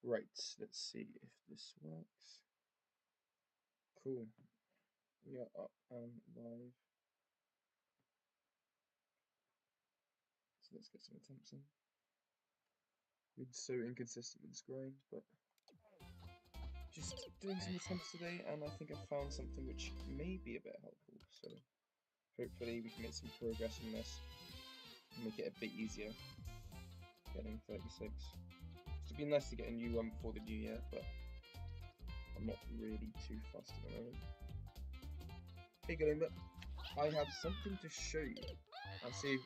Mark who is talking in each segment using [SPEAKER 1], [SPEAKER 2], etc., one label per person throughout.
[SPEAKER 1] Right, let's see if this works. Cool. We are up and live. So let's get some attempts in. Been so inconsistent with this grind, but just doing some attempts today, and I think I found something which may be a bit helpful. So hopefully we can make some progress in this and make it a bit easier. Getting 36. It'd be nice to get a new one before the new year, but I'm not really too fussed at the moment. Hey Galima, I have something to show you. I'll see.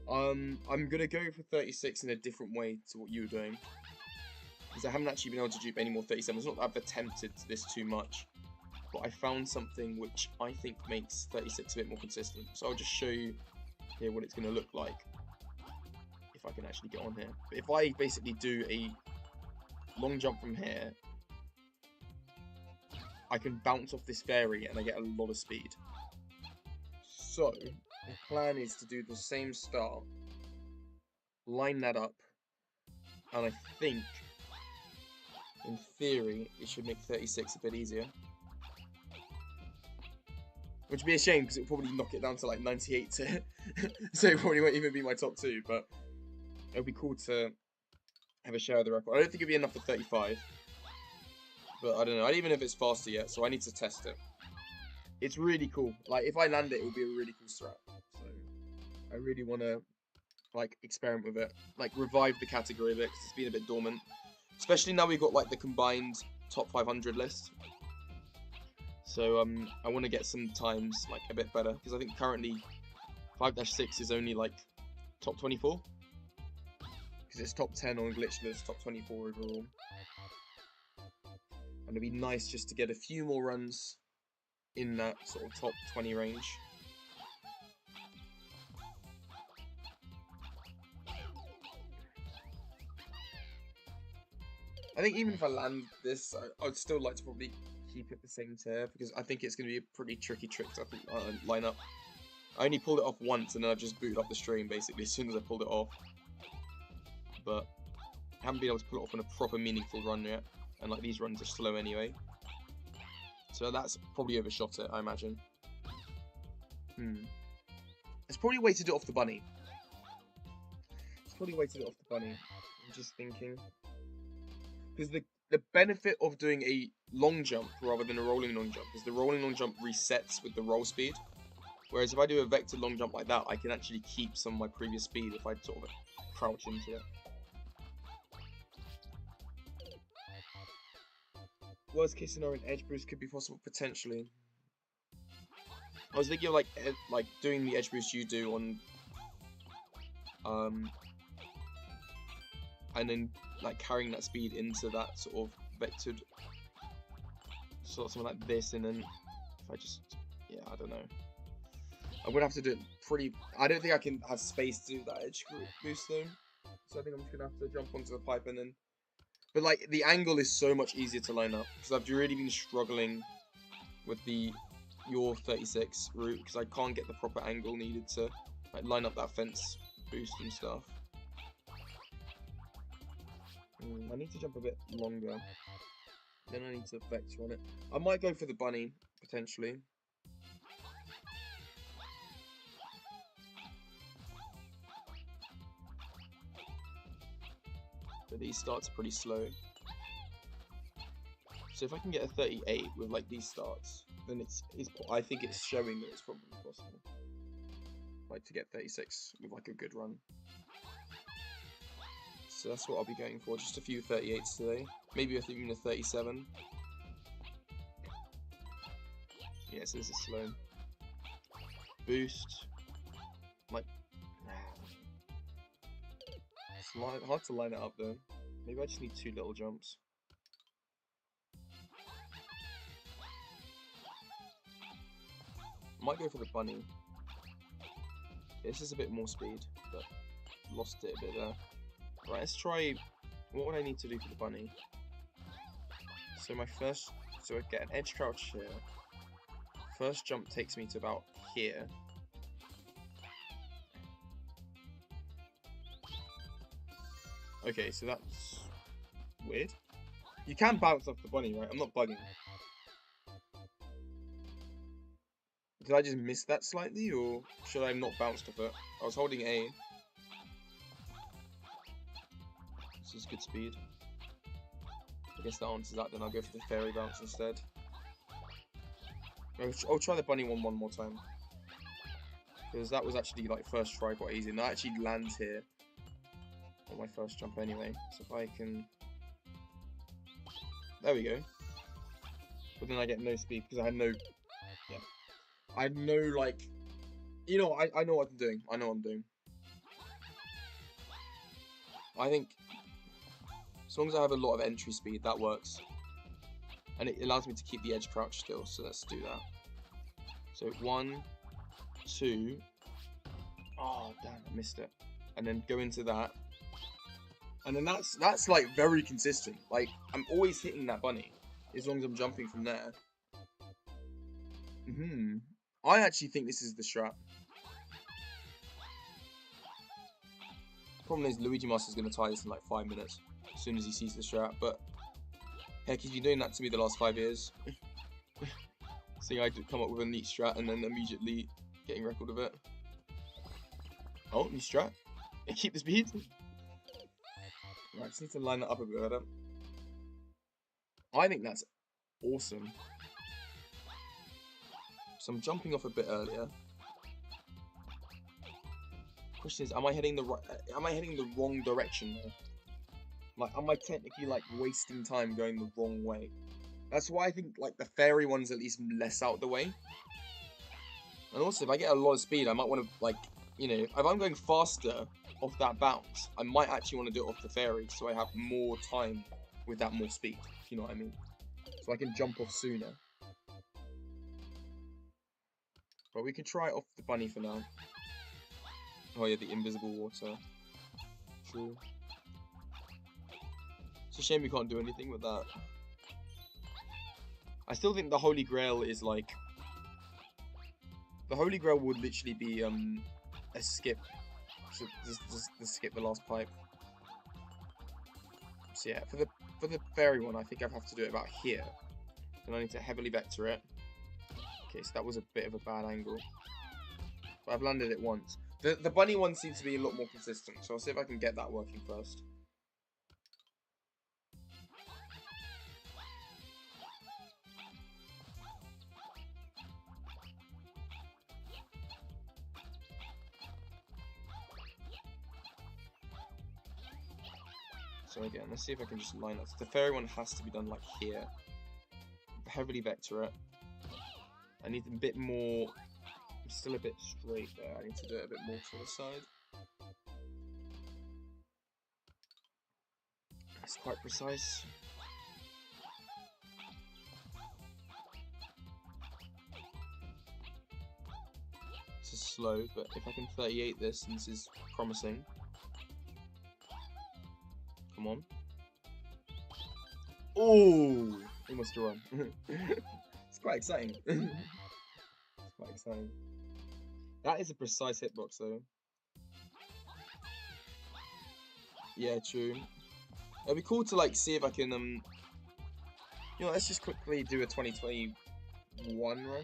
[SPEAKER 1] I'm gonna go for 36 in a different way to what you were doing, because I haven't actually been able to dupe any more 37s. It's not that I've attempted this too much, but I found something which I think makes 36 a bit more consistent. So I'll just show you here what it's gonna look like if I can actually get on here. But if I basically do a long jump from here, I can bounce off this fairy and I get a lot of speed. So the plan is to do the same start, line that up, and I think, in theory, it should make 36 a bit easier. Which would be a shame, because it would probably knock it down to like 98 to so it probably won't even be my top 2, but it would be cool to have a share of the record. I don't think it would be enough for 35, but I don't know. I don't even know if it's faster yet, so I need to test it. It's really cool. Like, if I land it, it would be a really cool strat. So I really want to like experiment with it, like revive the category a bit, because it's been a bit dormant. Especially now we've got like the combined top 500 list. So I want to get some times like a bit better, because I think currently 5-6 is only like top 24, because it's top 10 on glitch list, top 24 overall. And it'd be nice just to get a few more runs in that sort of top 20 range. I think even if I land this, I'd still like to probably keep it the same tier, because I think it's going to be a pretty tricky trick to line up. I only pulled it off once, and then I just booted up the stream basically as soon as I pulled it off. But I haven't been able to pull it off in a proper meaningful run yet, and like these runs are slow anyway. So that's probably overshot it, I imagine. It's probably weighted it off the bunny. I'm just thinking. Because the benefit of doing a long jump rather than a rolling long jump is the rolling long jump resets with the roll speed. Whereas if I do a vector long jump like that, I can actually keep some of my previous speed if I sort of crouch into it. Worst case scenario, an edge boost could be possible potentially. I was thinking of like doing the edge boost you do on and then like carrying that speed into that sort of vectored sort of something like this, and then if I just, yeah, I don't know. I'm gonna have to do it pretty. I don't think I can have space to do that edge boost though, so I think I'm just gonna have to jump onto the pipe and then. But like the angle is so much easier to line up, because I've really been struggling with your 36 route, because I can't get the proper angle needed to like line up that fence boost and stuff. I need to jump a bit longer. Then I need to vector on it. I might go for the bunny, potentially. But these starts are pretty slow. So if I can get a 38 with like these starts, then I think it's showing that it's probably possible. Like to get 36 with like a good run. So that's what I'll be going for, just a few 38s today. Maybe even a 37. Yeah, so this is slow. Boost. Like, it's hard to line it up though. Maybe I just need 2 little jumps. Might go for the bunny. This is a bit more speed, but lost it a bit there. Right, let's try. What would I need to do for the bunny? So I get an edge crouch here. First jump takes me to about here. Okay, so that's weird. You can bounce off the bunny, right? I'm not bugging. Did I just miss that slightly, or should I have not bounced off it? I was holding A. This is good speed. I guess that answers that, then I'll go for the fairy bounce instead. I'll try the bunny one more time. Because that was actually, like, first try quite easy. And I actually land here on my first jump anyway. So if I can... There we go. But then I get no speed because I had no... Yeah. I had no, like... You know, I know what I'm doing. I know what I'm doing. I think... As long as I have a lot of entry speed, that works. And it allows me to keep the edge crouch still, so let's do that. So 1, 2... Oh, damn, I missed it. And then go into that. And then that's like very consistent. Like, I'm always hitting that bunny. As long as I'm jumping from there. I actually think this is the strat. Problem is, Luigi Master's going to tie this in like 5 minutes. As soon as he sees the strat. But, heck, he's been doing that to me the last 5 years. Seeing I come up with a neat strat and then immediately getting record of it. Oh, new strat. Keep the speed. Right, just need to line that up a bit better. I think that's awesome. So I'm jumping off a bit earlier. Question is, am I heading the wrong direction though? Like, am I technically like wasting time going the wrong way? That's why I think like the fairy one's at least less out the way. And also, if I get a lot of speed, I might want to like, you know, if I'm going faster off that bounce, I might actually want to do it off the fairy, so I have more time with that more speed, if you know what I mean. So I can jump off sooner. But we can try it off the bunny for now. Oh yeah, the invisible water. True. It's a shame we can't do anything with that. I still think the Holy Grail is like... The Holy Grail would literally be a skip. So just skip the last pipe. So yeah, for the fairy one, I think I have to do it about here. Then I need to heavily vector it. Okay, so that was a bit of a bad angle. But I've landed it once. The bunny one seems to be a lot more consistent, so I'll see if I can get that working first. So again, let's see if I can just line up. The fairy one has to be done like here. Heavily vector it. I need a bit more... I'm still a bit straight there. I need to do it a bit more to the side. That's quite precise. This is slow, but if I can 38 this, and this is promising. Come on. Oh! Almost a run. It's quite exciting. It's quite exciting. That is a precise hitbox, though. Yeah, true. It'd be cool to like see if I can you know, let's just quickly do a 2021 run.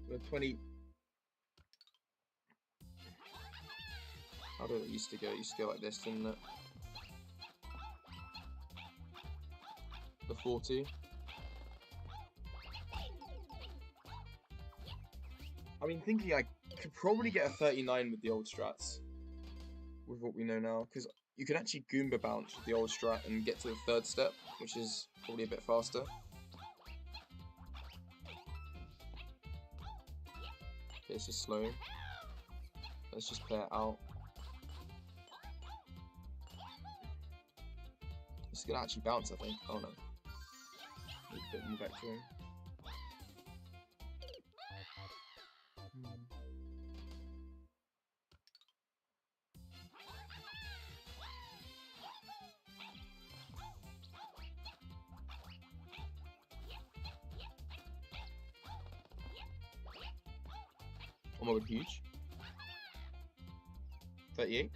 [SPEAKER 1] The 20. How did it used to go? It used to go like this, didn't it? The 40. I mean, thinking I could probably get a 39 with the old strats. With what we know now. Because you can actually Goomba bounce with the old strat and get to the third step, which is probably a bit faster. Okay, this is slow. Let's just play it out. This is gonna actually bounce, I think. Oh no. Need a bit more vectoring. Oh my god, huge. 38.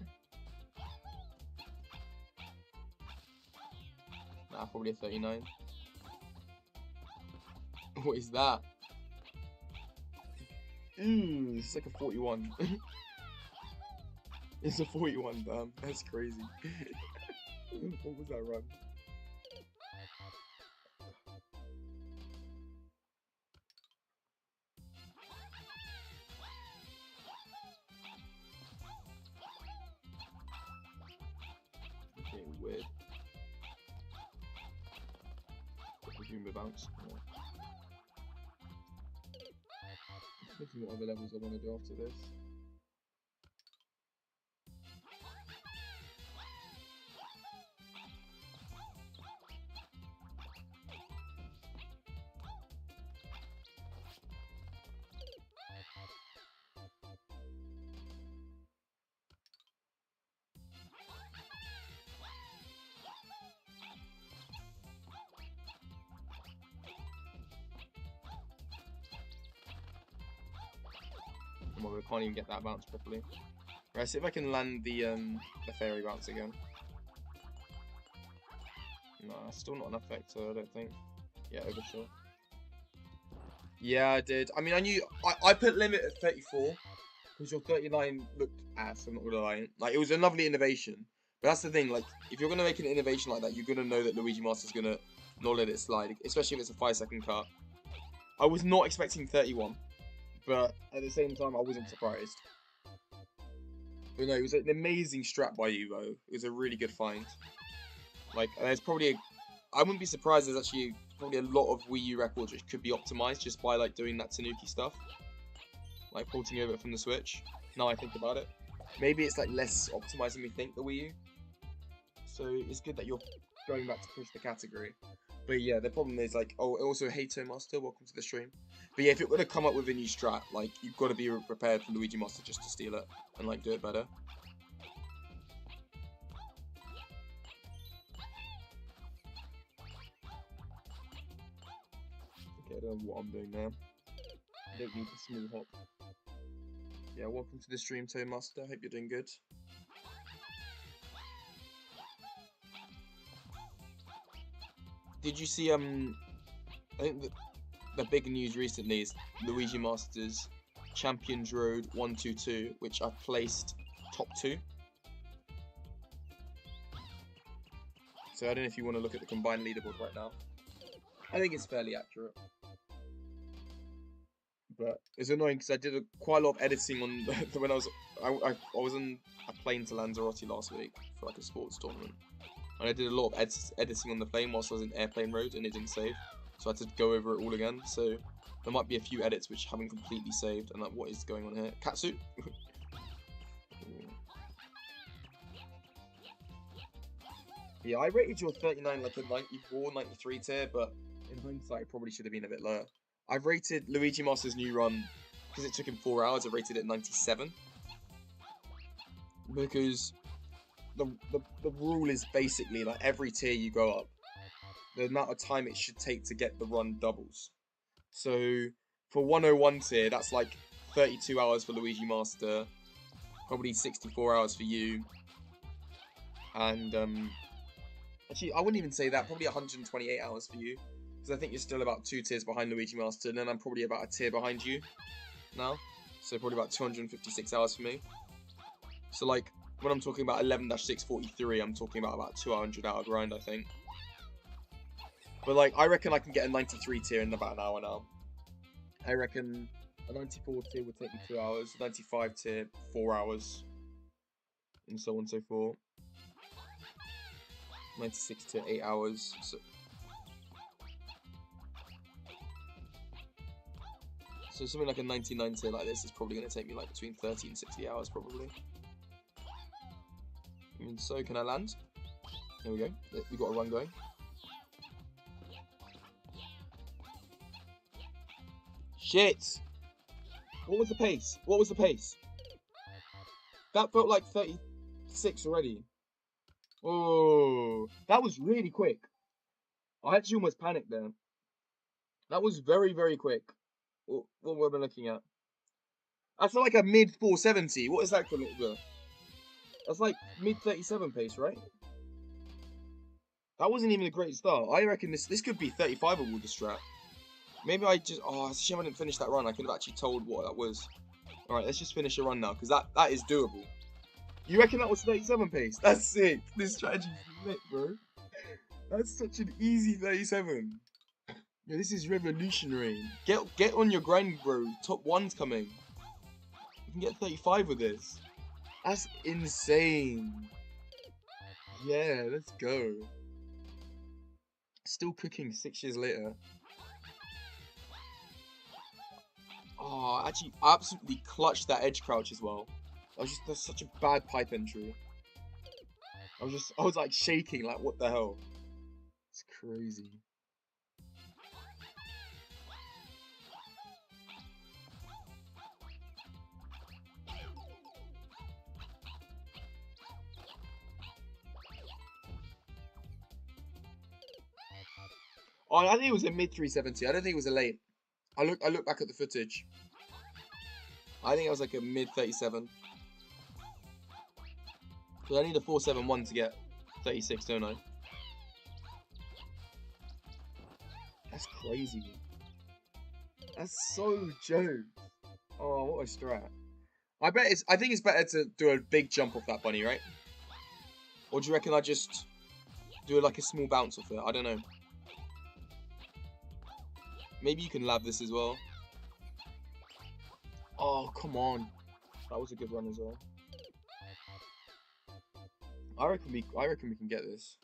[SPEAKER 1] Nah, probably a 39. What is that? Ooh, it's like a 41. It's a 41, damn. That's crazy. What was that run? Okay, weird. Resume the bounce. Yeah. Thinking what other levels I want to do after this. Well, we can't even get that bounce properly. Right, see if I can land the fairy bounce again. No, still not enough vector, I don't think. Yeah, overshot. Yeah, I did. I mean, I knew I put limit at 34 because your 39 looked ass. I'm not gonna lie. Like, it was a lovely innovation, but that's the thing. Like, if you're gonna make an innovation like that, you're gonna know that Luigi Master's gonna not let it slide, especially if it's a 5-second cut. I was not expecting 31. But at the same time, I wasn't surprised. But no, it was an amazing strat by you, though. It was a really good find. Like, there's probably I wouldn't be surprised there's actually probably a lot of Wii U records which could be optimized just by, like, doing that Tanuki stuff. Like, porting over from the Switch. Now I think about it. Maybe it's, like, less optimized than we think, the Wii U. So, it's good that you're going back to push the category. But yeah, the problem is, like, oh, also, hey, Master, welcome to the stream. But yeah, if it were to come up with a new strat, like, you've got to be prepared for Luigi Master just to steal it and, like, do it better. Okay, I don't know what I'm doing now. I don't need the small hop. Yeah, welcome to the stream, Master. Hope you're doing good. Did you see, I think the big news recently is Luigi Masters Champions Road 122, which I've placed top 2. So I don't know if you want to look at the combined leaderboard right now. I think it's fairly accurate. But it's annoying because I did quite a lot of editing on when I was on a plane to Lanzarote last week for like a sports tournament. And I did a lot of editing on the plane whilst I was in airplane mode and it didn't save. So I had to go over it all again. So there might be a few edits which haven't completely saved. And like, what is going on here? Catsuit? Yeah, I rated your 39 like a 94, 93 tier, but in hindsight, it probably should have been a bit lower. I've rated Luigi Master's new run, because it took him 4 hours, I rated it 97. Because the rule is basically, like, every tier you go up, the amount of time it should take to get the run doubles. So, for 101 tier, that's like 32 hours for Luigi Master, probably 64 hours for you, and, actually, I wouldn't even say that, probably 128 hours for you, because I think you're still about 2 tiers behind Luigi Master, and then I'm probably about a tier behind you now, so probably about 256 hours for me. So, like, when I'm talking about 11-643, I'm talking about 200 hour grind, I think. But, like, I reckon I can get a 93 tier in about an hour now. I reckon a 94 tier would take me 2 hours, 95 tier, 4 hours, and so on and so forth. 96 to 8 hours. So something like a 99 tier like this is probably going to take me like between 30 and 60 hours probably. And so can I land? There we go. We got a run going. Shit! What was the pace? What was the pace? That felt like 36 already. Oh, that was really quick. I actually almost panicked there. That was very, very quick. What were we looking at? That's like a mid 470. What is that kilometer? That's like mid 37 pace, right? That wasn't even a great start. I reckon this could be 35able with the strat. Maybe I just... Oh, it's a shame I didn't finish that run. I could have actually told what that was. Alright, let's just finish a run now, because that is doable. You reckon that was 37 pace? That's sick. This strategy is lit, bro. That's such an easy 37. Yeah, this is revolutionary. Get on your grind, bro. Top 1's coming. You can get 35 with this. That's insane. Yeah, let's go. Still cooking 6 years later. Oh, actually, I absolutely clutched that edge crouch as well. That's such a bad pipe entry. I was like shaking, like what the hell? It's crazy. Oh, I think it was a mid 370. I don't think it was a late. I look back at the footage. I think it was like a mid 37. Because I need a 471 to get 36, don't I? That's crazy. That's so joke. Oh, what a strat. I think it's better to do a big jump off that bunny, right? Or do you reckon I just do like a small bounce off it? I don't know. Maybe you can lab this as well. Oh, come on. That was a good run as well. I reckon we can get this.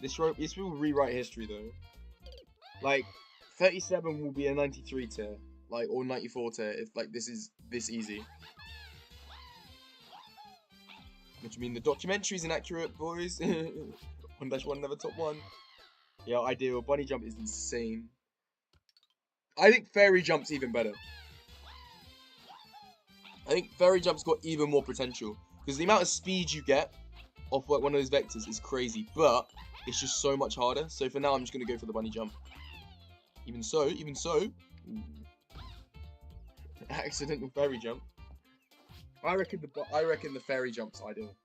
[SPEAKER 1] This will rewrite history though. Like 37 will be a 93 tier, like, or 94 tier if like this is this easy. What do you mean? The documentary's inaccurate, boys? 1-1 never top 1. Yeah, ideal. Bunny jump is insane. I think fairy jump's even better. I think fairy jump's got even more potential because the amount of speed you get off like one of those vectors is crazy, but it's just so much harder. So for now, I'm just gonna go for the bunny jump. Even so. Ooh. Accidental fairy jump. I reckon the fairy jump's ideal.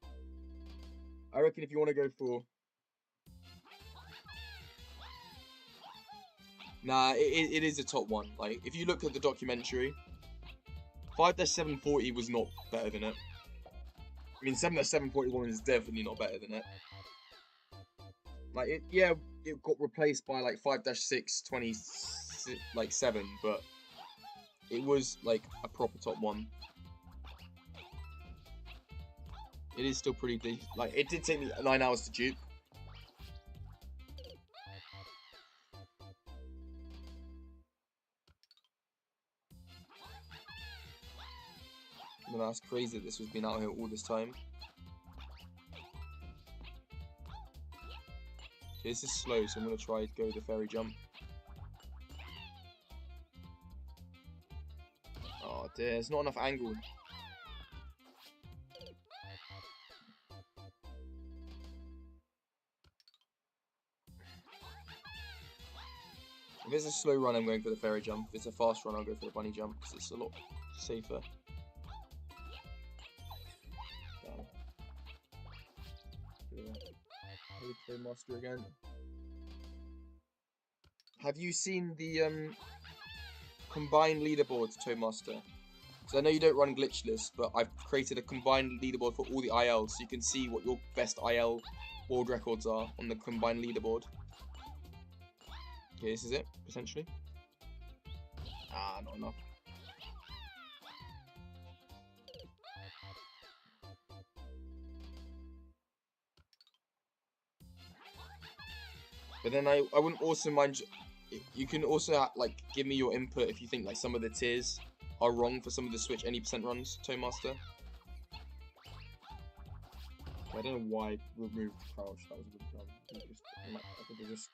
[SPEAKER 1] I reckon if you want to go for... Nah, it is a top 1. Like, if you look at the documentary, 5-740 was not better than it. I mean, 7-741 is definitely not better than it. Like, it got replaced by, like, 5-627, like, 7, but it was, like, a proper top 1. It is still pretty deep. Like, it did take me 9 hours to dupe. I mean, that's crazy that this has been out here all this time. Okay, this is slow, so I'm going to try to go the fairy jump. Oh dear, there's not enough angle. If it's a slow run, I'm going for the fairy jump. If it's a fast run, I'll go for the bunny jump because it's a lot safer. Play master again. Have you seen the combined leaderboards, Toemaster? So I know you don't run glitchless, but I've created a combined leaderboard for all the ILs, so you can see what your best IL world records are on the combined leaderboard. Okay, this is it, essentially. Ah, not enough. But then I wouldn't also mind... You can also, like, give me your input if you think, like, some of the tiers are wrong for some of the Switch any % runs, Toemaster. I don't know why I removed crouch. That was a good job. I could have just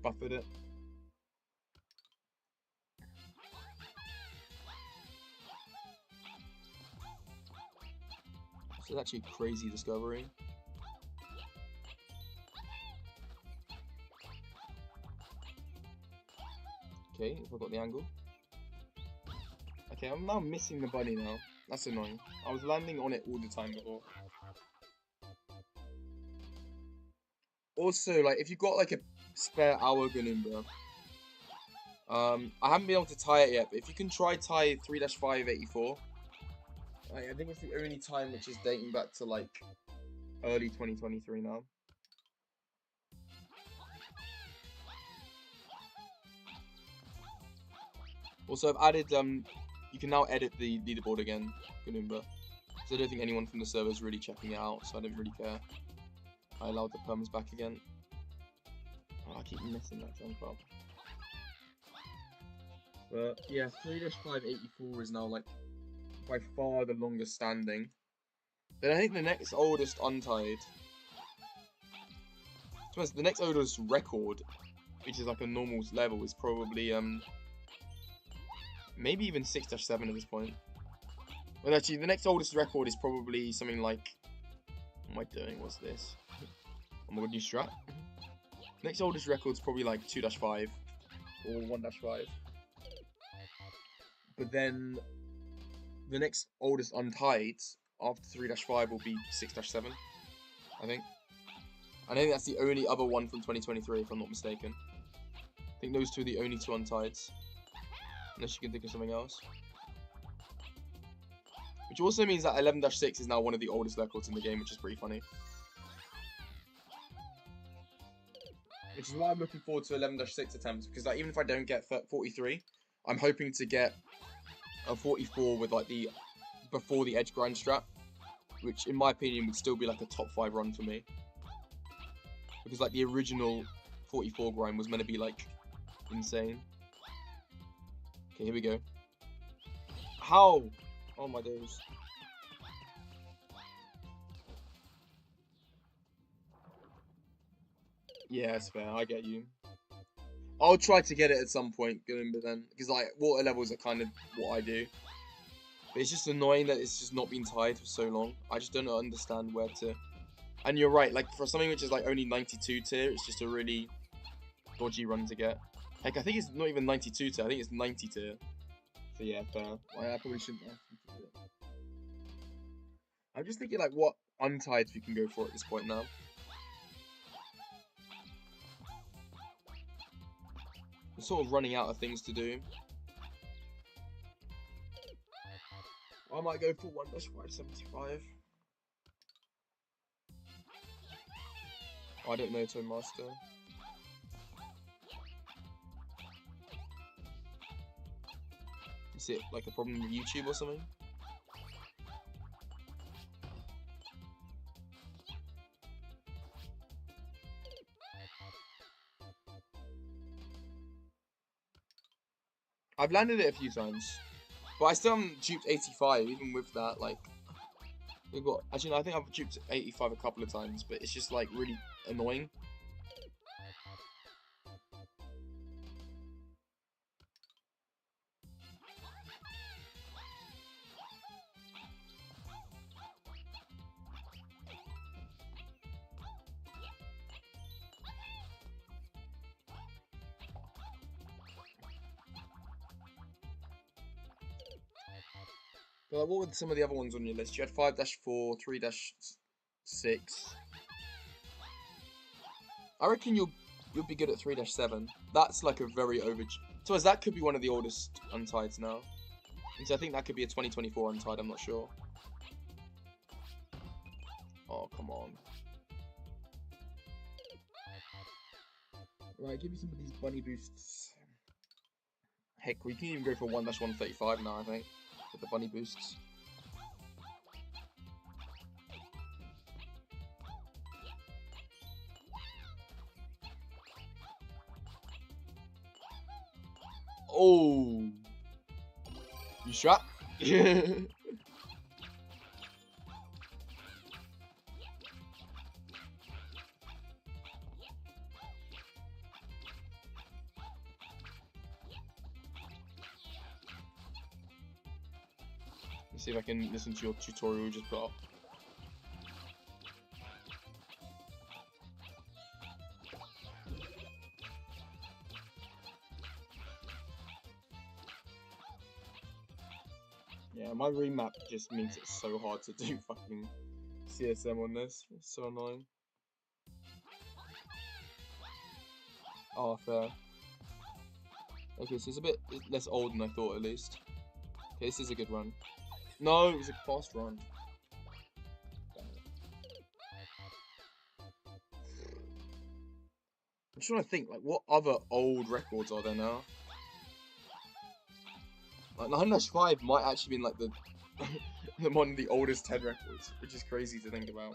[SPEAKER 1] buffered it. This is actually a crazy discovery. Okay, if I got the angle. Okay, I'm now missing the bunny now. That's annoying. I was landing on it all the time before. Also, like, if you got like a spare hour Ganumba, I haven't been able to tie it yet, but if you can try tie 3-584, I think it's the only time which is dating back to like early 2023 now. Also, I've added, you can now edit the leaderboard again, Ganumba. So I don't think anyone from the server is really checking it out, so I don't really care. I allowed the perms back again. Oh, I keep missing that jump up. But yeah, 3-584 is now like by far the longest standing. Then I think the next oldest untied. The next oldest record, which is like a normal level, is probably maybe even 6-7 at this point. Well, actually, the next oldest record is probably something like. What am I doing? What's this? I'm gonna do strat. Next oldest record is probably like 2-5 or 1-5. But then the next oldest untied after 3-5 will be 6-7, I think. I think that's the only other one from 2023, if I'm not mistaken. I think those two are the only two untieds. Unless you can think of something else. Which also means that 11-6 is now one of the oldest records in the game, which is pretty funny. Which is why I'm looking forward to 11-6 attempts, because like, even if I don't get 43, I'm hoping to get a 44 with like the before the edge grind strat, which in my opinion would still be like a top 5 run for me. Because like the original 44 grind was meant to be like insane. Okay, here we go. How? Oh my days. Yeah, it's fair. I get you. I'll try to get it at some point, but then because like water levels are kind of what I do. But it's just annoying that it's just not been tied for so long. I just don't understand where to. And you're right. Like for something which is like only 92 tier, it's just a really dodgy run to get. Heck, I think it's not even 92 tier. I think it's 90 tier. So yeah, fair. I probably shouldn't ask him to do it. I'm just thinking like what untieds we can go for at this point now. I'm sort of running out of things to do. I might go for 1-575. I don't know, Toy Master. Is it like a problem with YouTube or something? I've landed it a few times, but I still haven't duped 85, even with that, like, we've got, actually, no, I think I've duped 85 a couple of times, but it's just, like, really annoying. But what were some of the other ones on your list? You had 5-4, 3-6. I reckon you'll be good at 3-7. That's like a very so as that could be one of the oldest untieds now. And so I think that could be a 2024 untied, I'm not sure. Oh, come on. Right, give me some of these bunny boosts. Heck, we can even go for 1-135 now, I think, with the bunny boosts. Oh, you shot? Let's see if I can listen to your tutorial you just put up. Yeah, my remap just makes it so hard to do fucking CSM on this. It's so annoying. Oh, fair. Okay, so it's a bit less old than I thought, at least. Okay, this is a good run. No, it was a fast run. I'm trying to think, like, what other old records are there now? Like, 9-5 might actually be like the one of the oldest 10 records, which is crazy to think about.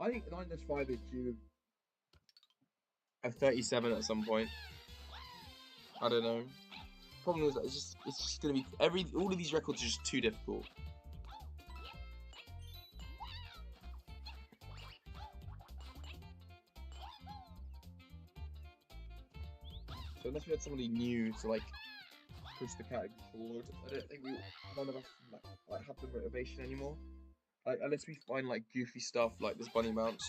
[SPEAKER 1] I think 9-5 is due at 37 at some point. I don't know. Problem is that it's just gonna be all of these records are just too difficult. So unless we had somebody new to like push the category forward, I don't think none of us like have the motivation anymore. Like unless we find like goofy stuff like this bunny bounce.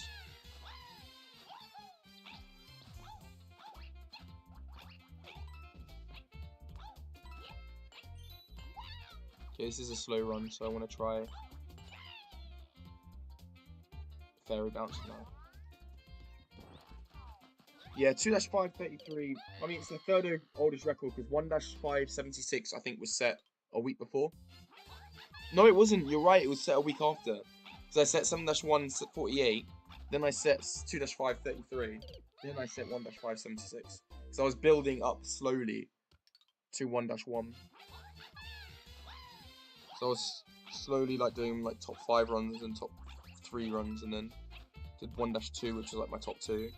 [SPEAKER 1] Okay, this is a slow run, so I want to try fairy bounce now. Yeah, 2-533. I mean, it's the third oldest record because 1-576 I think was set a week before. No, it wasn't. You're right. It was set a week after. So I set 7-148. Then I set 2-533. Then I set 1-576. So I was building up slowly to 1-1. So I was slowly like doing like top 5 runs and top 3 runs, and then did 1-2, which was like my top 2.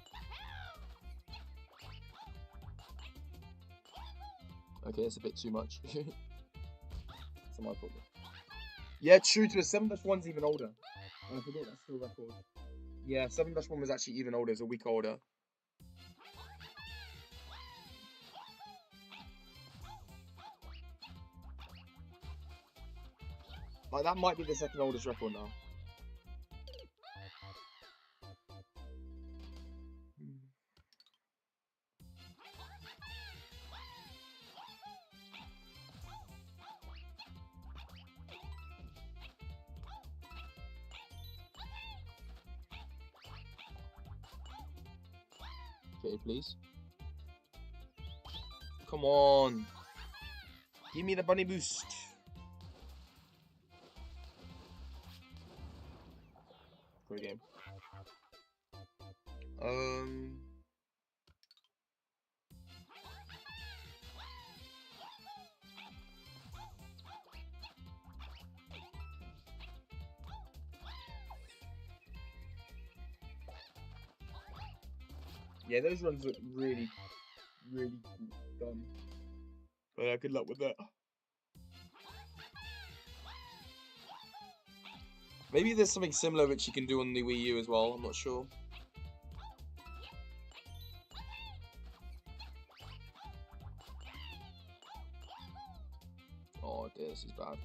[SPEAKER 1] Okay, it's a bit too much. That's my problem. Yeah, true to a 7-1's even older. And I forgot that's still a record. Yeah, 7-1 was actually even older, it's a week older. Like, that might be the second oldest record now. Okay, please. Come on. Give me the bunny boost. Great game. Yeah, those runs look really, really done. But yeah, good luck with that. Maybe there's something similar which you can do on the Wii U as well, I'm not sure. Oh dear, this is bad.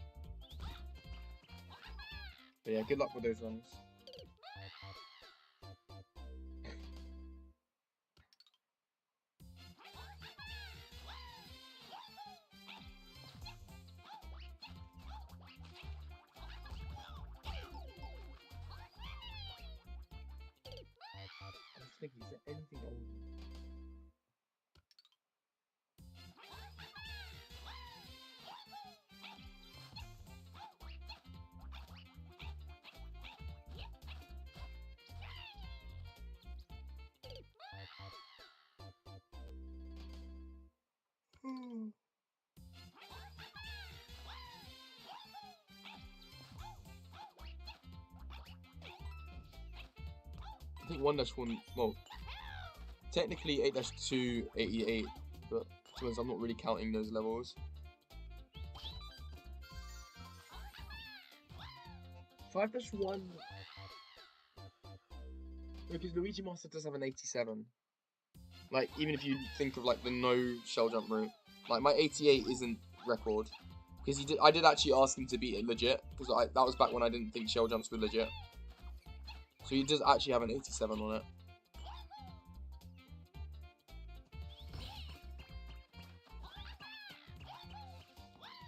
[SPEAKER 1] But yeah, good luck with those runs. I'm just thinking, is there anything older? I think 1-1, well, technically 8-288, but to be honest, I'm not really counting those levels. 5-1, because Luigi Master does have an 87. Like, even if you think of like the no shell jump route, like my 88 isn't record. Because I did actually ask him to beat it legit, because that was back when I didn't think shell jumps were legit. So he does actually have an 87 on it.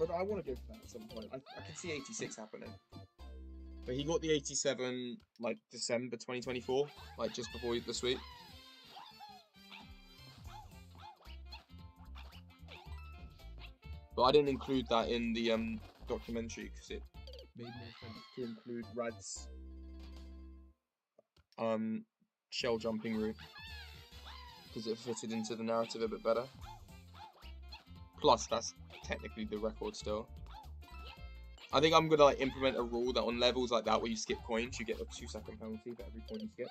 [SPEAKER 1] But I want to go for that at some point. I can see 86 happening. But he got the 87 like December 2024, like just before the sweep. But I didn't include that in the documentary because it made more sense to include Rad's shell jumping route because it fitted into the narrative a bit better. Plus, that's technically the record still. I think I'm gonna like implement a rule that on levels like that where you skip coins, you get a 2-second penalty for every coin you skip.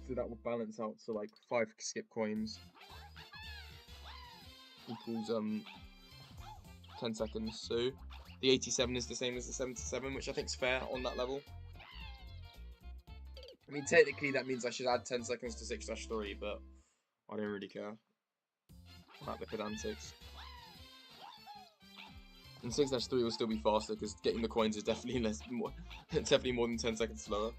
[SPEAKER 1] So that will balance out. So like 5 skip coins equals 10 seconds. So the 87 is the same as the 77, which I think is fair on that level. I mean, technically that means I should add 10 seconds to 6-3, but I don't really care about the pedantics. And 6-3 will still be faster because getting the coins is definitely definitely more than 10 seconds slower.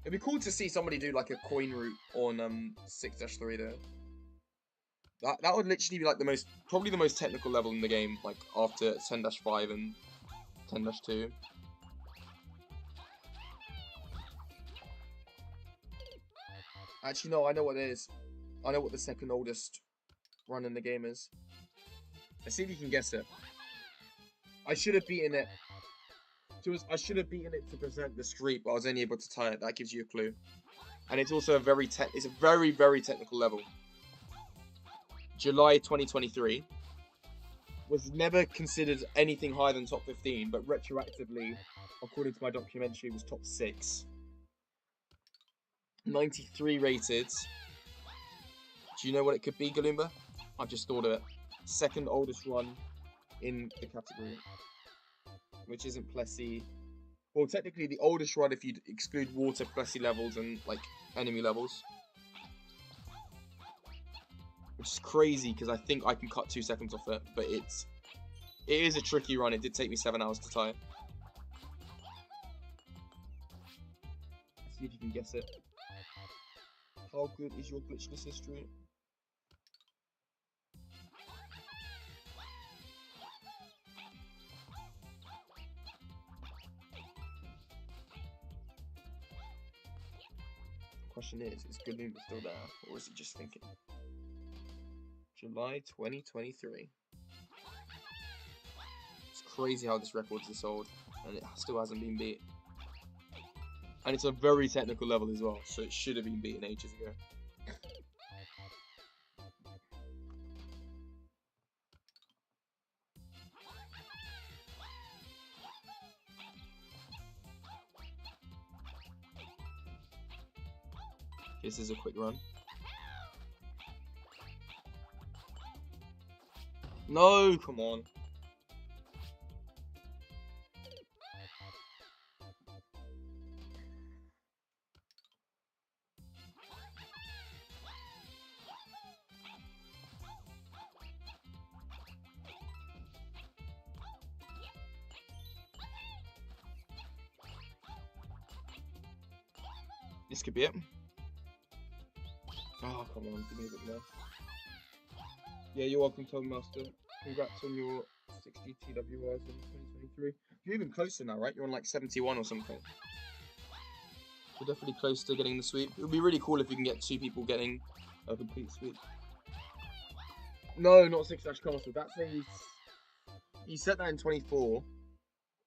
[SPEAKER 1] It'd be cool to see somebody do like a coin route on 6-3 though. That would literally be like probably the most technical level in the game, like after 10-5 and 10-2. Actually, no, I know what it is. I know what the second oldest run in the game is. Let's see if you can guess it. I should have beaten it. I should have beaten it to present the streak, but I was only able to tie it. That gives you a clue. And it's also a very technical level. July 2023 was never considered anything higher than top 15, but retroactively, according to my documentary, was top 6. 93 rated. Do you know what it could be, Galumba? I've just thought of it. Second oldest run in the category, which isn't Plessy. Well, technically the oldest run if you exclude water, Plessy levels, and like enemy levels. Which is crazy because I think I can cut 2 seconds off it, but it is a tricky run. It did take me 7 hours to tie it. Let's see if you can guess it. How good is your glitchless history? Question is Galumba still there, or is he just thinking? July 2023. It's crazy how this record's this old, and it still hasn't been beat. And it's a very technical level as well, so it should have been beaten ages ago. This is a quick run. No, come on. This could be it. Oh, come on, give me a bit more. Yeah, you're welcome, Tom Master. Congrats on your 60 TWRs in 2023. You're even closer now, right? You're on like 71 or something. You're definitely close to getting the sweep. It would be really cool if you can get 2 people getting a complete sweep. No, not 6-castle. That's a... He set that in 24.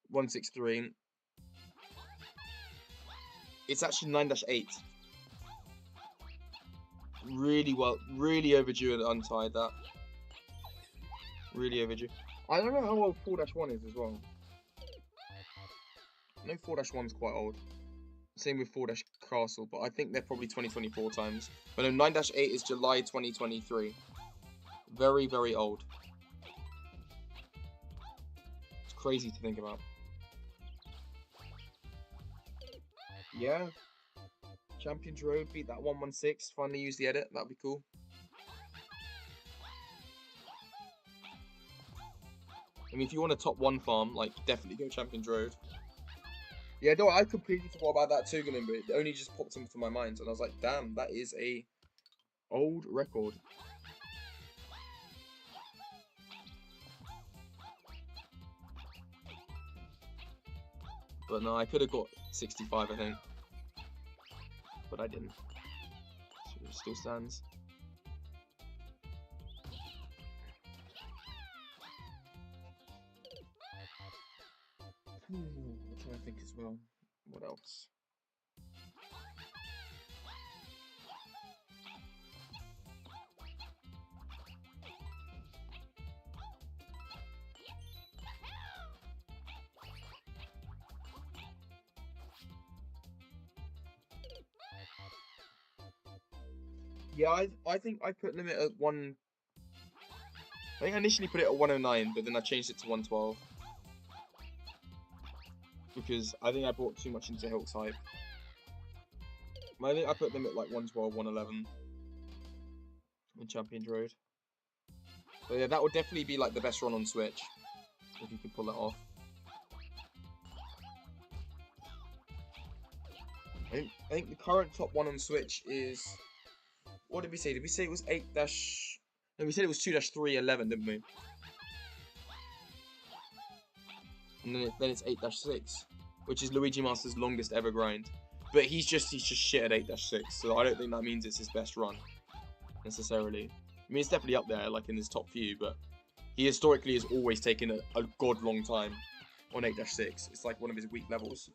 [SPEAKER 1] 163. It's actually 9-8. Really well, really overdue and untied that. Really overdue. I don't know how old 4-1 is as well. I know 4-1's quite old. Same with 4-castle, but I think they're probably 2024 times. But no, 9-8 is July 2023. Very, very old. It's crazy to think about. Yeah. Champions Road beat that 116. Finally use the edit. That'd be cool. I mean, if you want a top 1 farm, like, definitely go Champions Road. Yeah, no, I completely forgot about that too, Galumba. It only just popped into my mind, and I was like, damn, that is a old record. But no, I could have got 65, I think. But I didn't. So it still stands. I'm trying to think as well. What else? Yeah, I think I put limit at one. I think I initially put it at 109, but then I changed it to 112 because I think I brought too much into Hilt's hype. I think I put them at like 112, 111 in Champions Road. But yeah, that would definitely be like the best run on Switch if you could pull it off. I think the current top one on Switch is, what did we say? Did we say it was 8 dash? No, we said it was 2-311, didn't we? And then it's 8-6, which is Luigi Master's longest ever grind. But he's just shit at 8-6, so I don't think that means it's his best run necessarily. I mean, it's definitely up there, like in his top few, but he historically has always taken a god long time on 8-6. It's like one of his weak levels.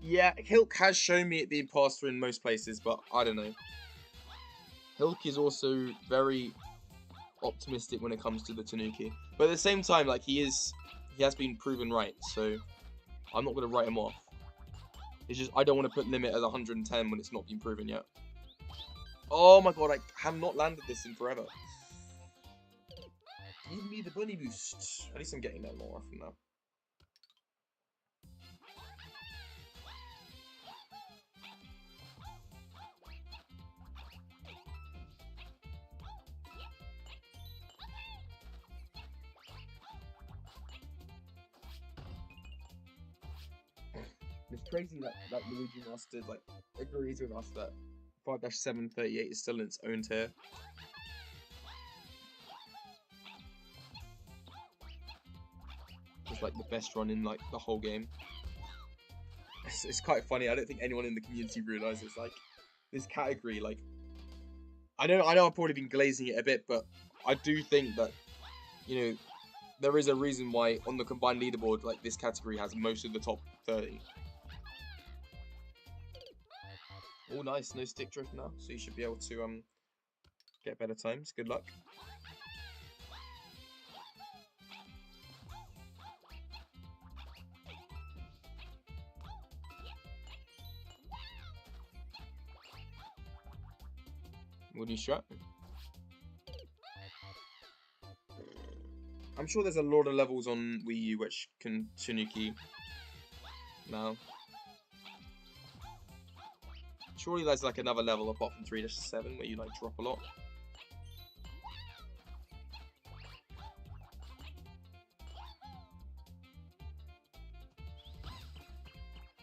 [SPEAKER 1] Yeah, Hilk has shown me it being passed through in most places, but I don't know. Hilk is also very optimistic when it comes to the Tanuki, but at the same time, like he has been proven right, so I'm not gonna write him off. It's just I don't want to put limit at 110 when it's not been proven yet. Oh my god, I have not landed this in forever. Give me the bunny boost. At least I'm getting that more often now. It's crazy that Luigi Master like agrees with us that 5-738 is still in its own tier. It's like the best run in like the whole game. It's quite funny. I don't think anyone in the community realizes like this category. Like, I know I've probably been glazing it a bit, but I do think that, you know, there is a reason why on the combined leaderboard, like this category has most of the top 30. Oh, nice. No stick drift now, so you should be able to get better times. Good luck. What do you strat? I'm sure there's a lot of levels on Wii U which can Tanuki now. Surely there's like another level apart from 3-7 where you like drop a lot.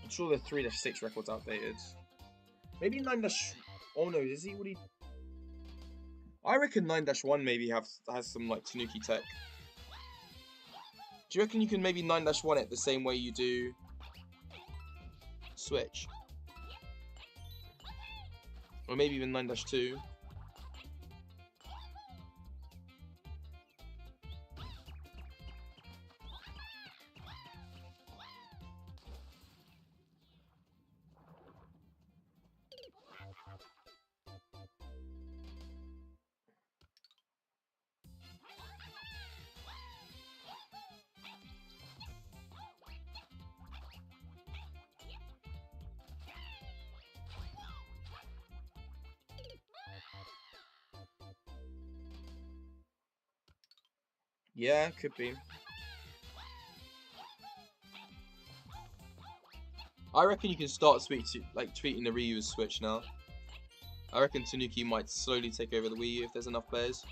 [SPEAKER 1] I'm sure the 3-6 record's outdated. Maybe 9 oh no, is he what he? I reckon 9-1 maybe has some like Tanuki tech. Do you reckon you can maybe 9-1 it the same way you do Switch? Or maybe even 9-2. Yeah, could be. I reckon you can start tweeting the Ryu as Switch now. I reckon Tanuki might slowly take over the Wii U if there's enough players.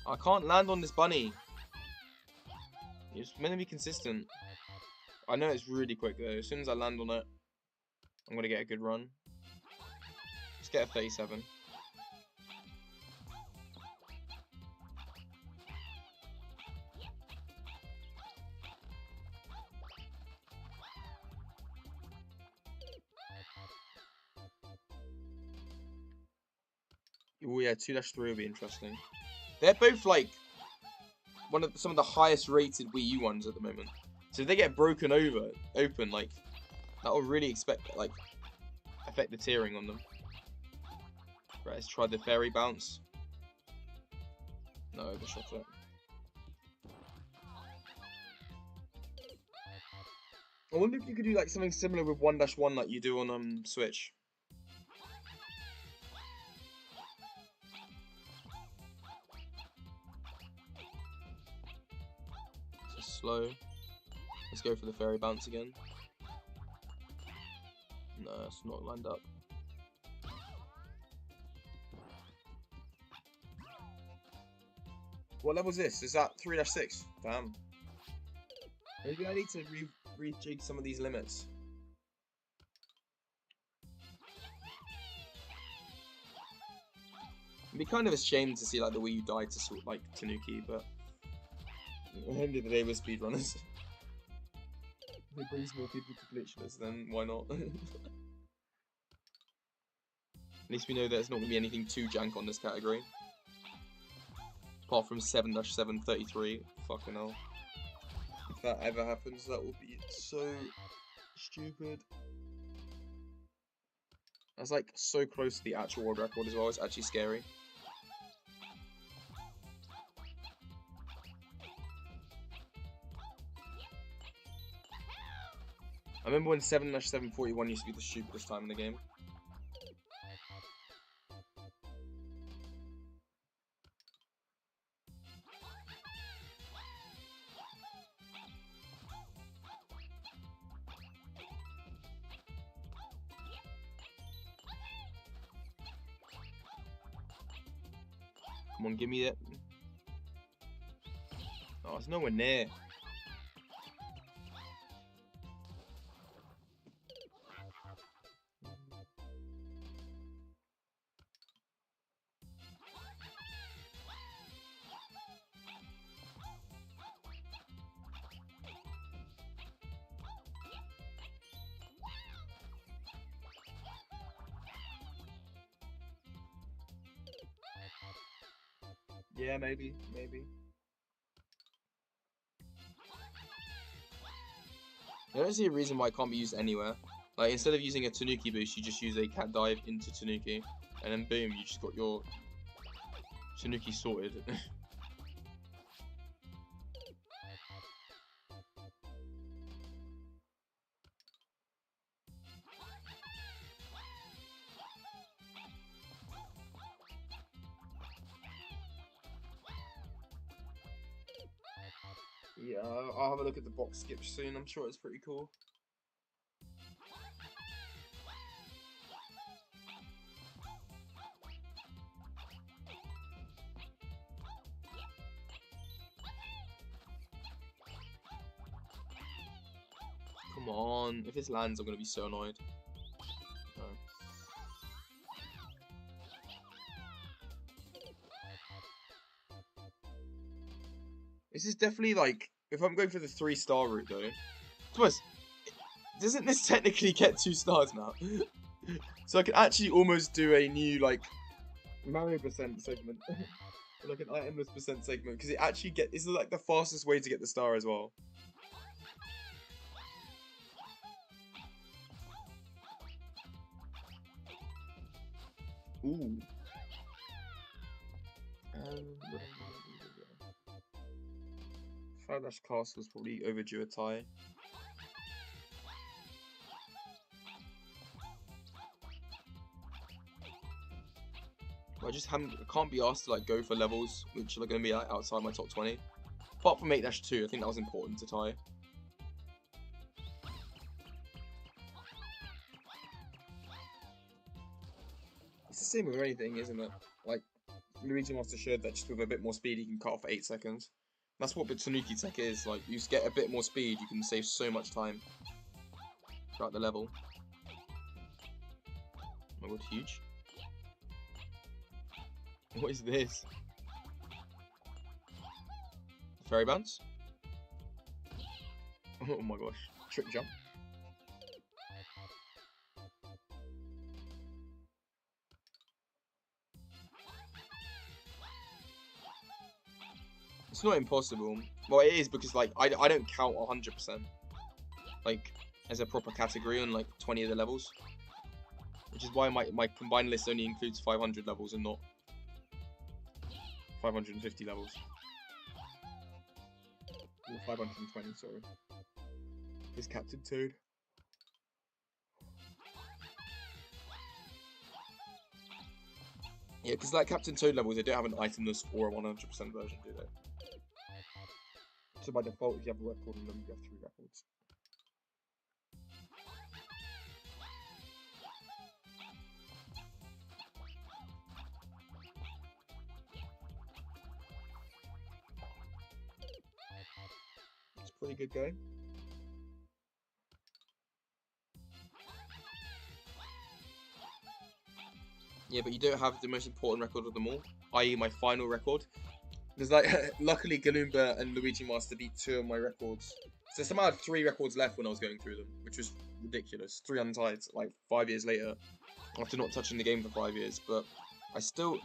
[SPEAKER 1] I can't land on this bunny. It's meant to be consistent. I know it's really quick though. As soon as I land on it, I'm gonna get a good run. Let's get a 37. Oh yeah, 2-3 will be interesting. They're both like some of the highest rated Wii U ones at the moment. So if they get broken open, like that will really affect the tiering on them. Right, let's try the fairy bounce. No, overshot it. I wonder if you could do like something similar with 1-1 like you do on Switch. So slow. Let's go for the fairy bounce again. No, it's not lined up. What level is this? Is that 3-6? Damn. Maybe I need to rejig some of these limits. It'd be kind of a shame to see like the Wii U die to sort of, like Tanuki, but at the end of the day, we're speedrunners. If it brings more people to glitchless, then why not? At least we know there's not going to be anything too jank on this category. Apart from 7-733. Fucking hell. If that ever happens, that will be so stupid. That's like so close to the actual world record as well, it's actually scary. I remember when 7-741 used to be the stupidest time in the game. Come on, give me it. Oh, it's nowhere near. Yeah, maybe. I don't see a reason why it can't be used anywhere. Like, instead of using a Tanuki boost, you just use a cat dive into Tanuki. And then boom, you just got your Tanuki sorted. Yeah, I'll have a look at the box skip soon. I'm sure it's pretty cool. Come on. If this lands, I'm going to be so annoyed. No. This is definitely like, if I'm going for the 3-star route though, Thomas, doesn't this technically get 2 stars now? So I can actually almost do a new like Mario percent segment. Or like an Itemless percent segment, because it actually this is like the fastest way to get the star as well. Ooh. Fire Dash Castle's probably overdue a tie. I just can't be asked to like go for levels which are going to be like, outside my top 20. Apart from 8-2, I think that was important to tie. It's the same with anything, isn't it? Like, Luigi Master showed that just with a bit more speed, you can cut off for 8 seconds. That's what the Tanuki tech is. Like, you just get a bit more speed, you can save so much time throughout the level. Oh my god, huge. What is this? Fairy bounce? Oh my gosh. Trick jump. It's not impossible. Well, it is because like I don't count 100% like as a proper category on like 20 of the levels, which is why my combined list only includes 500 levels and not 550 levels. Or 520, sorry. Is Captain Toad. Yeah, because like Captain Toad levels, they don't have an itemless or a 100% version, do they? So by default, if you have a record on them, you have 3 records. It's a pretty good game. Yeah, but you don't have the most important record of them all, i.e. my final record. Because, like, luckily Galumba and Luigi Master beat 2 of my records. So somehow I had 3 records left when I was going through them, which was ridiculous. 3 untied, like, 5 years later, after not touching the game for 5 years. But I still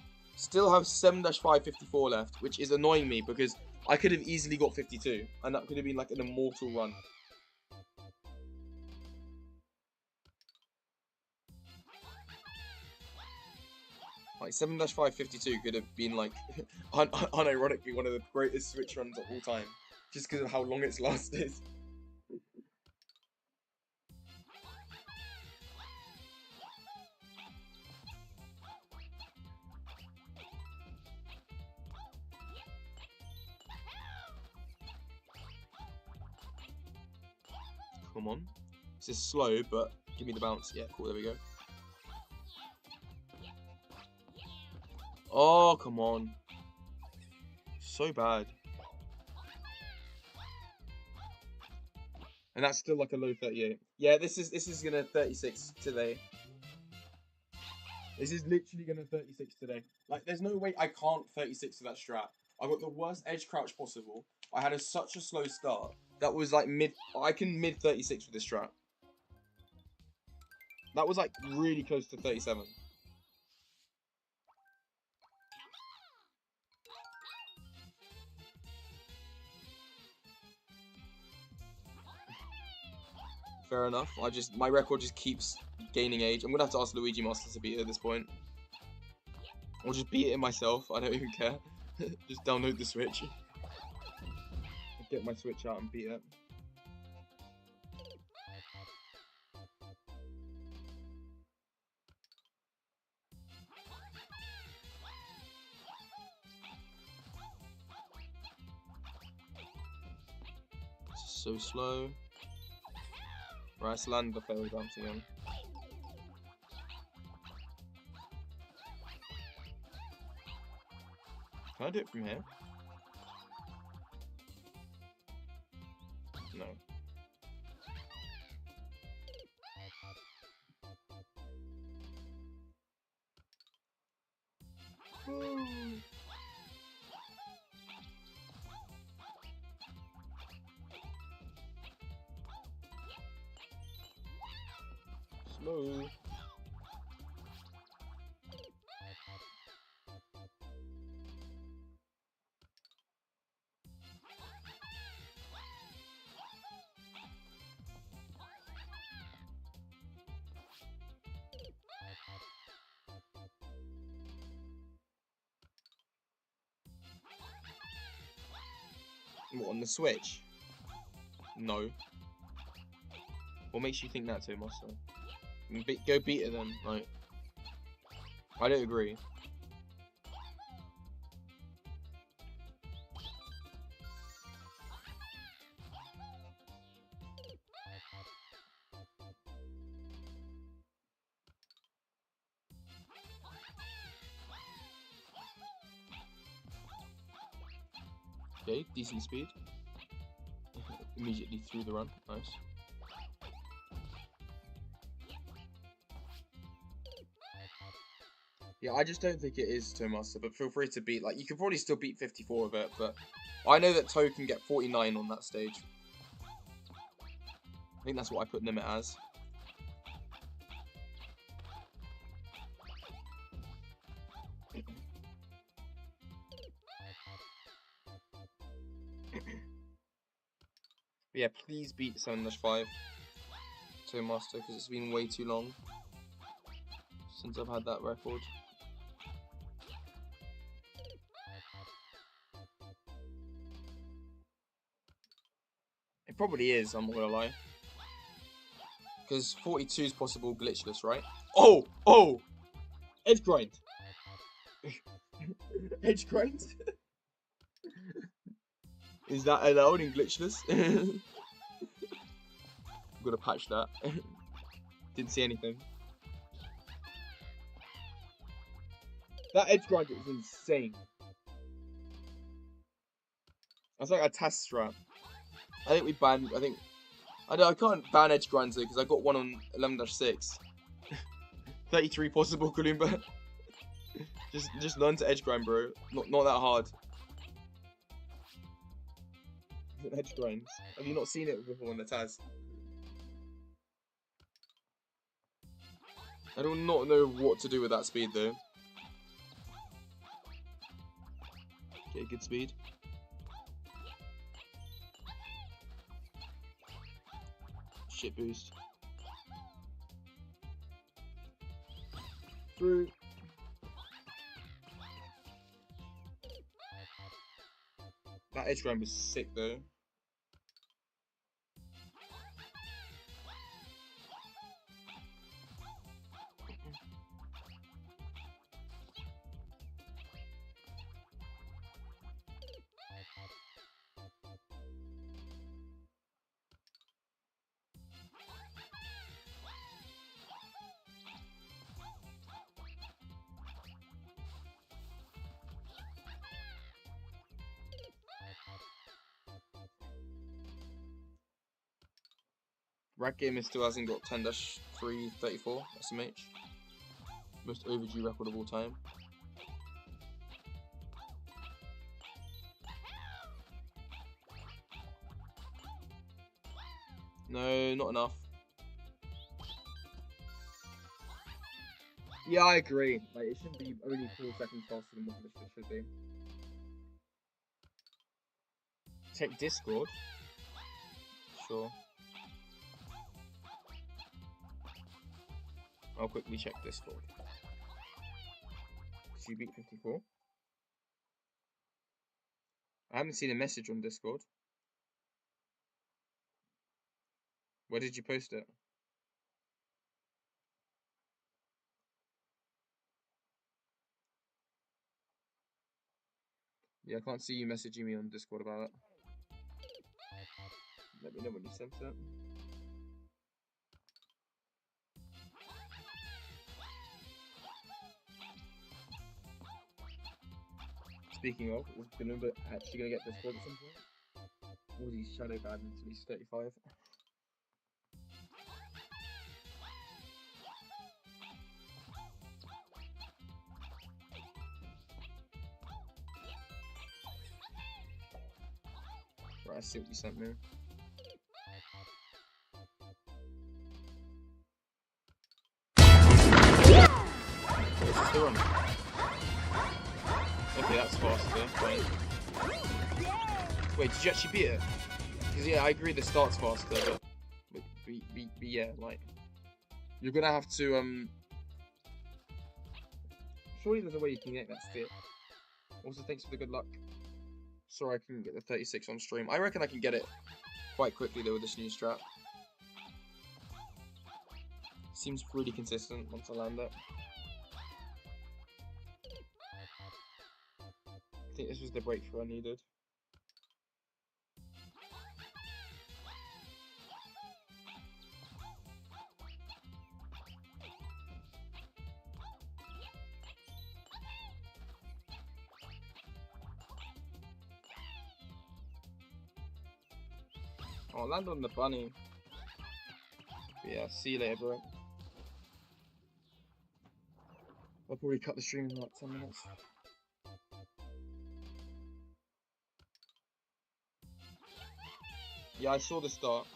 [SPEAKER 1] have 7-554 left, which is annoying me because I could have easily got 52, and that could have been, like, an immortal run. Like 7-552 could have been like unironically one of the greatest Switch runs of all time, just because of how long its lasted. Come on, this is slow, but give me the bounce. Yeah, cool. There we go. Oh, come on. So bad. And that's still like a low 38. Yeah, this is gonna 36 today. This is literally gonna 36 today. Like, there's no way I can't 36 to that strat. I got the worst edge crouch possible. I had such a slow start. That was like I can mid 36 with this strat. That was like really close to 37. Fair enough. My record just keeps gaining age. I'm gonna have to ask Luigi Master to beat it at this point. Or just beat it myself. I don't even care. Just download the Switch. Get my Switch out and beat it. This is so slow. Right, let's land the fairy bounce again. Can I do it from here? No. Slow. What, on the Switch? No. What makes you think that, too, Master? Go beat it then, like. I don't agree. Okay, decent speed. Immediately through the run, nice. Yeah, I just don't think it is Toe Master, but feel free to beat, like, you could probably still beat 54 of it, but I know that Toe can get 49 on that stage. I think that's what I put Limit as. But yeah, please beat 7-5 to master, because it's been way too long since I've had that record. It probably is, I'm not gonna lie. Because 42 is possible glitchless, right? Oh! Oh! Edge grind! Edge grind? Is that allowed in glitchless? I'm gonna patch that. Didn't see anything. That edge grind is insane. That's like a test strat. I think we banned. I can't ban edge grinds though because I got one on 11-6. 33 possible Kalumba. just learn to edge grind, bro. Not that hard. Edge grinds. Have you not seen it before in the Taz? I do not know what to do with that speed though. Okay, good speed. Shit boost. Through. That edge grind was sick though. Rat Gamer still hasn't got 10-334 SMH. Most overdue record of all time. No, not enough. Yeah, I agree. Like, it shouldn't be only 4 seconds faster than what this should be. Check Discord. Sure. I'll quickly check Discord. Did you beat 54? I haven't seen a message on Discord. Where did you post it? Yeah, I can't see you messaging me on Discord about it. Let me know when you sent it. Speaking of, is Ganumba actually going to get Discord at some point? Or is he shadow banned until he's 35? Right, I see what you sent me. What's still on? Okay, that's faster. Wait, did you actually beat it? Because yeah, I agree the start's faster, but yeah, like you're gonna have to surely there's a way you can get that fit. Also, thanks for the good luck. Sorry I couldn't get the 36 on stream. I reckon I can get it quite quickly though with this new strat. Seems pretty consistent once I land it. I think this was the breakthrough I needed. Oh, I'll land on the bunny. But yeah, see you later, bro. I'll probably cut the stream in like 10 minutes. Yeah, I saw the start.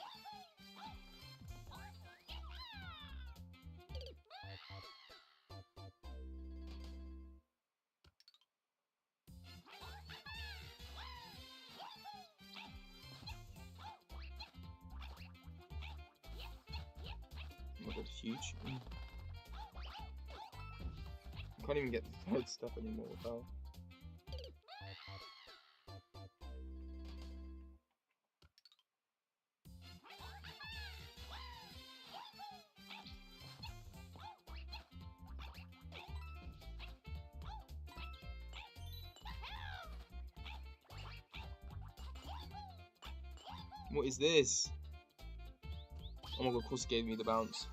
[SPEAKER 1] Huge. I can't even get the third step anymore without. What is this? Oh my god, of course it gave me the bounce.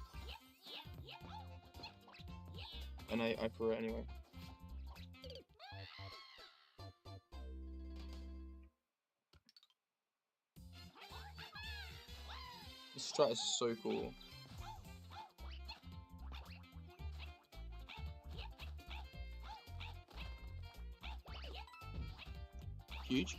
[SPEAKER 1] And I threw it anyway. This strat is so cool. Huge.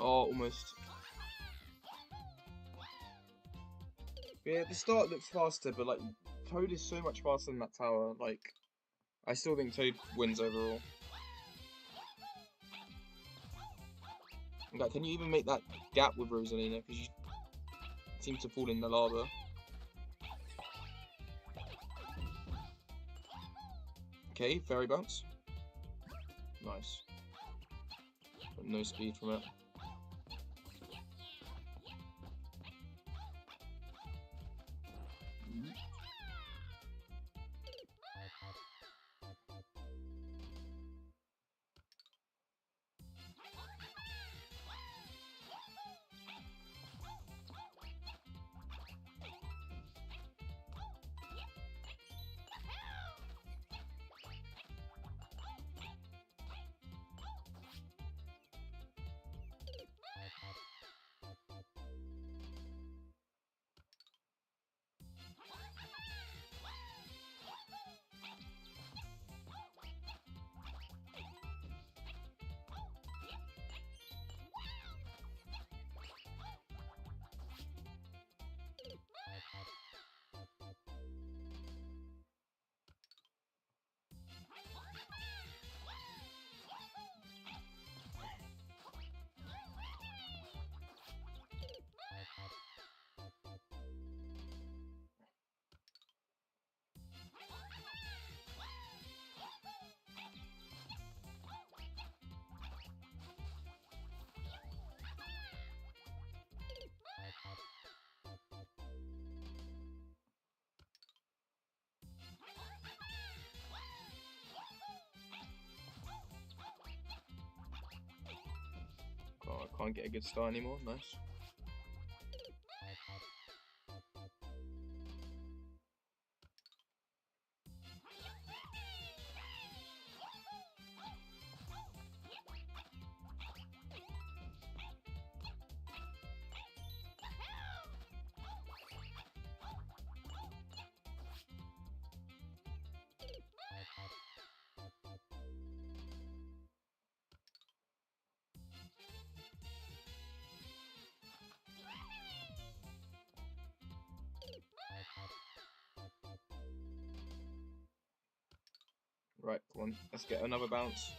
[SPEAKER 1] Oh, almost. Yeah, the start looks faster, but like Toad is so much faster than that tower. Like, I still think Toad wins overall. Like, can you even make that gap with Rosalina? Because you seem to fall in the lava. Okay, fairy bounce. Nice. But no speed from it. Oh, I can't get a good start anymore. Nice. Right, come on. Let's get another bounce.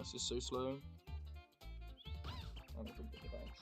[SPEAKER 1] That's just so slow. I'm not gonna get the bounce.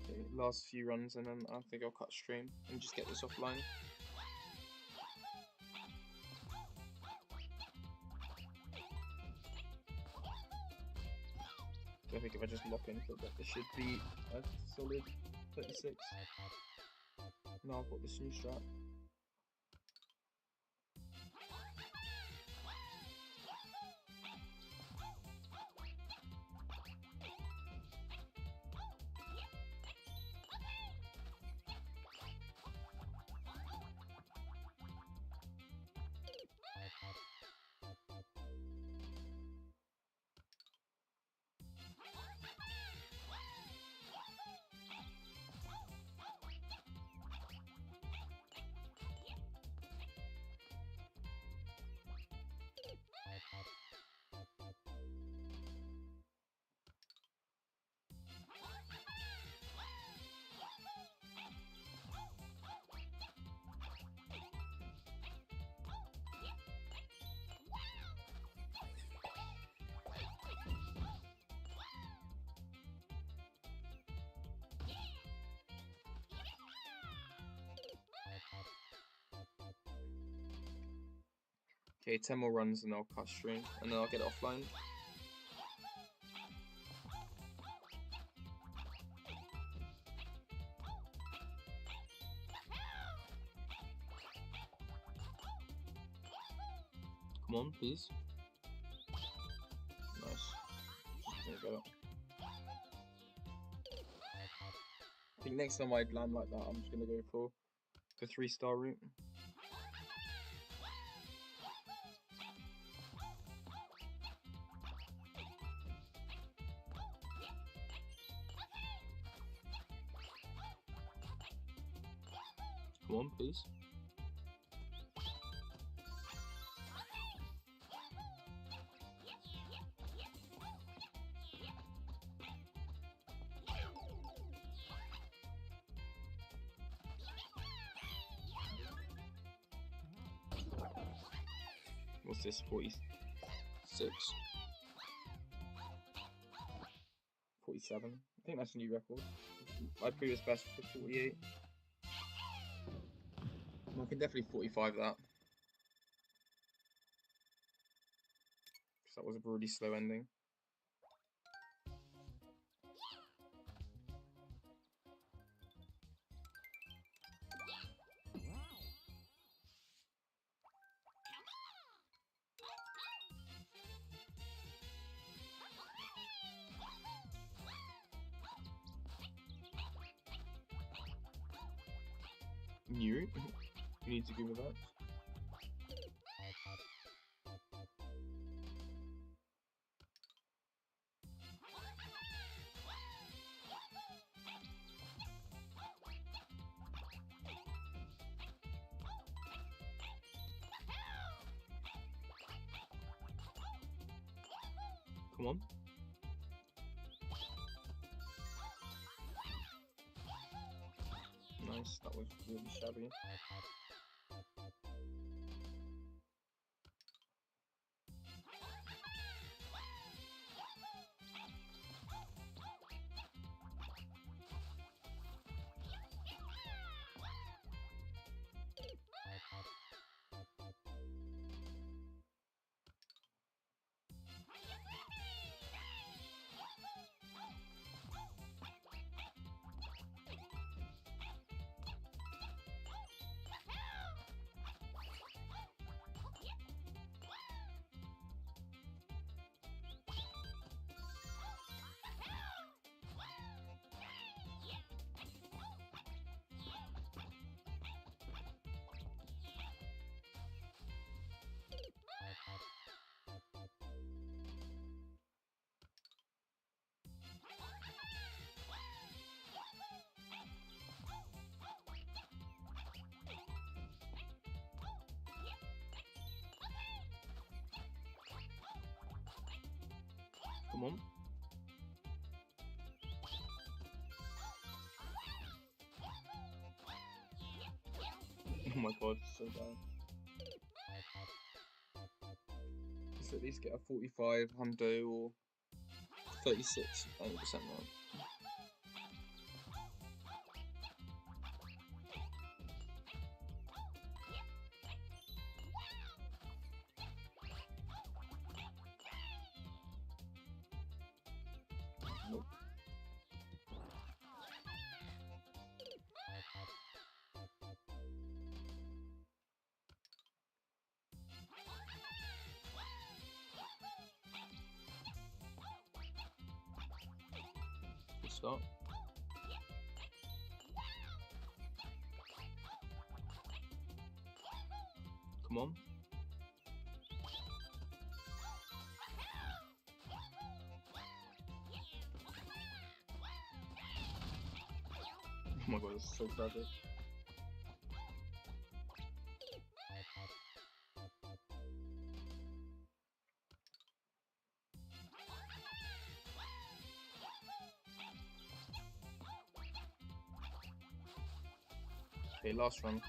[SPEAKER 1] Okay, last few runs and then I think I'll cut stream and just get this offline. I think if I just lock in for a bit, this should be a solid 36. Now I've got this new strat. Okay, 10 more runs and I'll cut stream and then I'll get it offline. Come on, please. Nice. Just didn't get it. I think next time I land like that, I'm just gonna go for the 3-star route. Come on, please. What's this? 46? 47? I think that's a new record. My previous best was 48. I can definitely 45 that. Because that was a really slow ending. New? You need to give me that. Come on. Nice, that was really shabby. Come on. Oh my god, so bad. Let's at least get a 45 hundo or 36 100% round. Nope. Good start. Come on. Oh my god, it's so tragic. Okay, last run.